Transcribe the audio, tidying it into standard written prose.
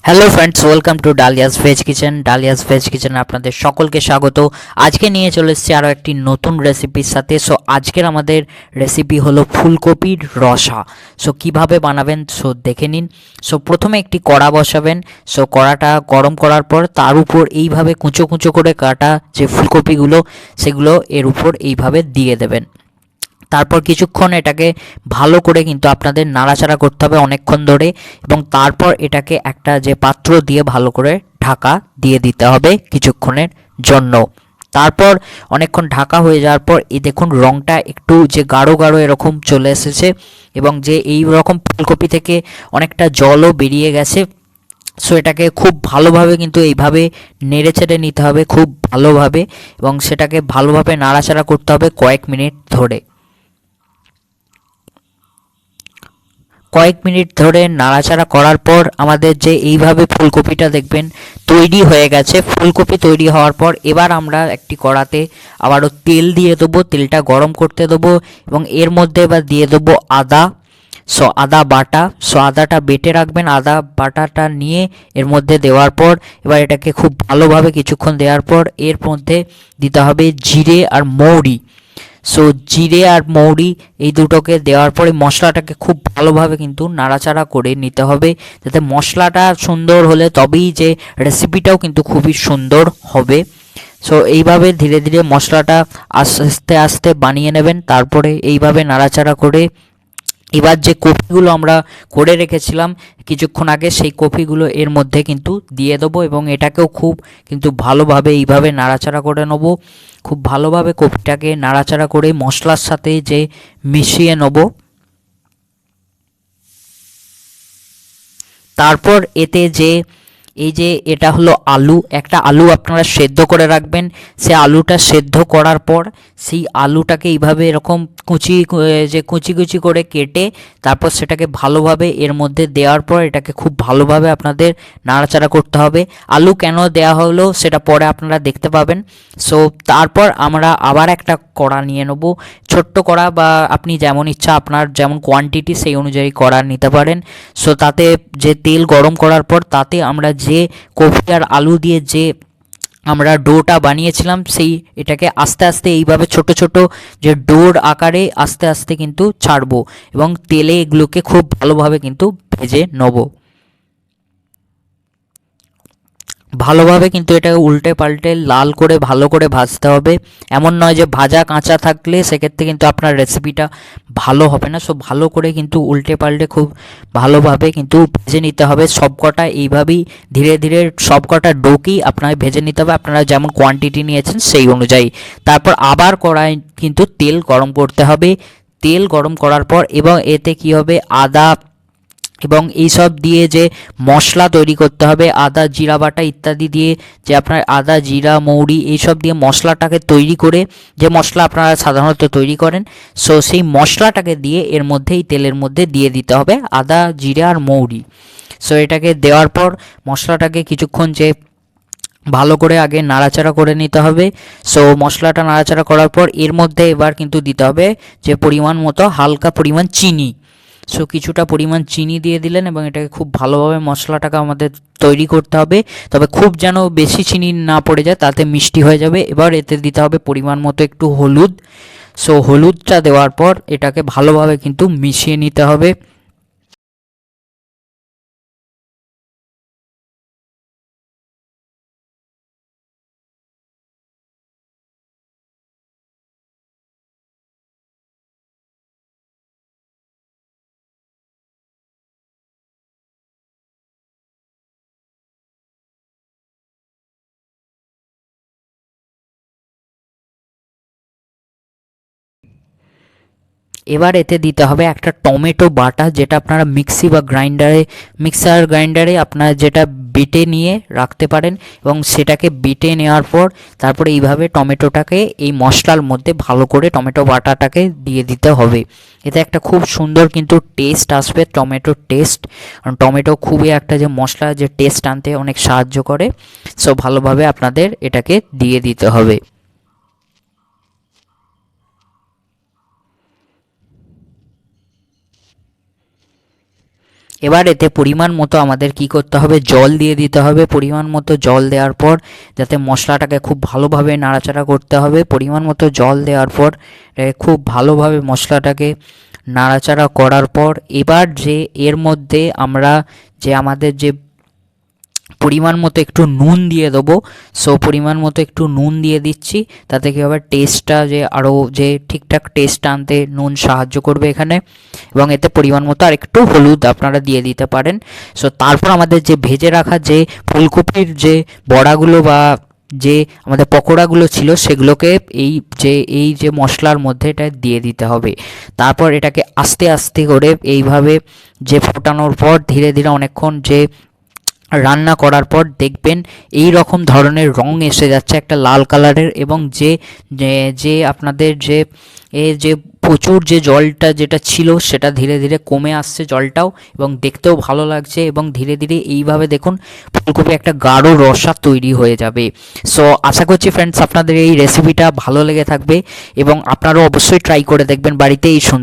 Hello friends, welcome to Dalia's veg kitchen. Dalia's veg কিচেনে আপনাদের সকলকে স্বাগত। আজকে নিয়ে চলে এসেছি আরও একটি নতুন রেসিপির সাথে। আজকের আমাদের রেসিপি হলো ফুলকপির রসা। কিভাবে বানাবেন দেখে নিন। প্রথমে একটি কড়া বসাবেন। কড়াটা গরম করার পর তার উপর এইভাবে কুঁচো কুঁচো করে কাটা যে ফুলকপিগুলো সেগুলো এর উপর এইভাবে দিয়ে দেবেন। তারপর কিছুক্ষণ এটাকে ভালো করে কিন্তু আপনাদের নাড়াচাড়া করতে হবে অনেকক্ষণ ধরে, এবং তারপর এটাকে একটা যে পাত্র দিয়ে ভালো করে ঢাকা দিয়ে দিতে হবে কিছুক্ষণের জন্য। তারপর অনেকক্ষণ ঢাকা হয়ে যাওয়ার পর এই দেখুন রঙটা একটু যে গাঢ় গাঢ় এরকম চলে এসেছে, এবং যে এই রকম ফুলকপি থেকে অনেকটা জলও বেরিয়ে গেছে। এটাকে খুব ভালোভাবে কিন্তু এইভাবে নেড়ে চেড়ে নিতে হবে খুব ভালোভাবে, এবং সেটাকে ভালোভাবে নাড়াচাড়া করতে হবে কয়েক মিনিট ধরে। কয়েক মিনিট ধরে নাড়াচাড়া করার পর আমাদের যে এইভাবে ফুলকপিটা দেখবেন তৈরি হয়ে গেছে। ফুলকপি তৈরি হওয়ার পর এবার আমরা একটি কড়াতে আবারও তেল দিয়ে দেবো, তেলটা গরম করতে দেবো, এবং এর মধ্যে এবার দিয়ে দেবো আদা। আদা বাটা। আদাটা বেটে রাখবেন, আদা বাটাটা নিয়ে এর মধ্যে দেওয়ার পর এবার এটাকে খুব ভালোভাবে কিছুক্ষণ দেওয়ার পর এর মধ্যে দিতে হবে জিরে আর মৌরি। জিরে আর মৌরি এই দুটোকে দেওয়ার পরে মশলাটাকে খুব ভালোভাবে কিন্তু নাড়াচাড়া করে নিতে হবে, যাতে মশলাটা সুন্দর হলে তবেই যে রেসিপিটাও কিন্তু খুবই সুন্দর হবে। এইভাবে ধীরে ধীরে মশলাটা আস্তে আস্তে বানিয়ে নেবেন। তারপরে এইভাবে নাড়াচাড়া করে এবার যে কপিগুলো আমরা করে রেখেছিলাম কিছুক্ষণ আগে, সেই কপিগুলো এর মধ্যে কিন্তু দিয়ে দেবো, এবং এটাকেও খুব কিন্তু ভালোভাবে এইভাবে নাড়াচাড়া করে নেব। খুব ভালোভাবে কপিটাকে নাড়াচাড়া করে মশলার সাথে যে মিশিয়ে নেব। তারপর এতে যে এই যে এটা হলো আলু, একটা আলু আপনারা সেদ্ধ করে রাখবেন। সে আলুটা সেদ্ধ করার পর সেই আলুটাকে এইভাবে এরকম কুচি কুচি করে কেটে তারপর সেটাকে ভালোভাবে এর মধ্যে দেওয়ার পর এটাকে খুব ভালোভাবে আপনাদের নাড়াচাড়া করতে হবে। আলু কেন দেওয়া হলো সেটা পরে আপনারা দেখতে পাবেন। তারপর আমরা আবার একটা কড়া নিয়ে নেব, ছোট্ট কড়া বা আপনি যেমন ইচ্ছা আপনার যেমন কোয়ান্টিটি সেই অনুযায়ী কড়া নিতে পারেন। তাতে যে তেল গরম করার পর তাতে আমরা যে কপি আর আলু দিয়ে যে আমরা ডোটা বানিয়েছিলাম সেই এটাকে আস্তে আস্তে এইভাবে ছোট ছোট যে ডোর আকারে আস্তে আস্তে কিন্তু ছাড়বো, এবং তেলে এগুলোকে খুব ভালোভাবে কিন্তু ভেজে নেব। ভালোভাবে কিন্তু এটাকে উল্টে পাল্টে লাল করে ভালো করে ভাজতে হবে। এমন নয় যে ভাজা কাঁচা থাকলে সেক্ষেত্রে কিন্তু আপনার রেসিপিটা ভালো হবে না। ভালো করে কিন্তু উল্টে পাল্টে খুব ভালোভাবে কিন্তু ভেজে নিতে হবে সবকটা। এইভাবেই ধীরে ধীরে সবকটা ডোকেই আপনার ভেজে নিতে হবে, আপনারা যেমন কোয়ান্টিটি নিয়েছেন সেই অনুযায়ী। তারপর আবার কড়াই কিন্তু তেল গরম করতে হবে। তেল গরম করার পর এবং এতে কি হবে, আদা এবং এইসব দিয়ে যে মশলা তৈরি করতে হবে, আদা জিরা বাটা ইত্যাদি দিয়ে যে আপনার আদা জিরা মৌরি এইসব দিয়ে মশলাটাকে তৈরি করে যে মশলা আপনারা সাধারণত তৈরি করেন, সেই মশলাটাকে দিয়ে এর মধ্যেই তেলের মধ্যে দিয়ে দিতে হবে আদা জিরা আর মৌরি। এটাকে দেওয়ার পর মশলাটাকে কিছুক্ষণ যে ভালো করে আগে নাড়াচাড়া করে নিতে হবে। মশলাটা নাড়াচাড়া করার পর এর মধ্যে এবার কিন্তু দিতে হবে যে পরিমাণ মতো হালকা পরিমাণ চিনি। কিছুটা পরিমাণ চিনি দিয়ে দিলেন, এবং এটাকে খুব ভালোভাবে মশলাটাকে আমাদের তৈরি করতে হবে, তবে খুব যেন বেশি চিনি না পড়ে যায়, তাতে মিষ্টি হয়ে যাবে। এবার এতে দিতে হবে পরিমাণ মতো একটু হলুদ। হলুদটা দেওয়ার পর এটাকে ভালোভাবে কিন্তু মিশিয়ে নিতে হবে। এবার এতে দিতে হবে একটা টমেটো বাটা, যেটা আপনারা মিক্সার গ্রাইন্ডারে আপনারা যেটা বেটে নিয়ে রাখতে পারেন, এবং সেটাকে বেটে নেওয়ার পর তারপরে এইভাবে টমেটোটাকে এই মশলার মধ্যে ভালো করে টমেটো বাটাটাকে দিয়ে দিতে হবে। এতে একটা খুব সুন্দর কিন্তু টেস্ট আসবে, টমেটোর টেস্ট। কারণ টমেটো খুবই একটা যে মশলা যে টেস্ট আনতে অনেক সাহায্য করে। ভালোভাবে আপনাদের এটাকে দিয়ে দিতে হবে। এবার এতে পরিমাণ মতো আমাদের কি করতে হবে, জল দিয়ে দিতে হবে। পরিমাণ মতো জল দেওয়ার পর যাতে মশলাটাকে খুব ভালোভাবে নাড়াচাড়া করতে হবে। পরিমাণ মতো জল দেওয়ার পর খুব ভালোভাবে মশলাটাকে নাড়াচাড়া করার পর এবার যে এর মধ্যে আমরা যে আমাদের যে পরিমাণ মতো একটু নুন দিয়ে দেবো। সো পরিমাণ মতো একটু নুন দিয়ে দিচ্ছি, তাতে কী হবে টেস্টটা যে আরও যে ঠিকঠাক টেস্ট আনতে নুন সাহায্য করবে এখানে। এবং এতে পরিমাণ মতো আর একটু হলুদ আপনারা দিয়ে দিতে পারেন। সো তারপর আমাদের যে ভেজে রাখা যে ফুলকপির যে বড়াগুলো বা যে আমাদের পকোড়াগুলো ছিল সেগুলোকে এই যে মশলার মধ্যে এটা দিয়ে দিতে হবে। তারপর এটাকে আস্তে আস্তে করে এইভাবে যে ফোটানোর পর ধীরে ধীরে অনেকক্ষণ যে রান্না করার পর দেখবেন এই রকম ধরনের রং এসে যাচ্ছে একটা লাল কালারের, এবং যে আপনাদের যে প্রচুর যে জলটা যেটা ছিল সেটা ধীরে ধীরে কমে আসছে জলটাও, এবং দেখতেও ভালো লাগছে। এবং ধীরে ধীরে এইভাবে দেখুন ফুলকপি একটা গাঢ় রসা তৈরি হয়ে যাবে। সো আশা করছি ফ্রেন্ডস আপনাদের এই রেসিপিটা ভালো লেগে থাকবে এবং আপনারাও অবশ্যই ট্রাই করে দেখবেন বাড়িতে এই সুন্দর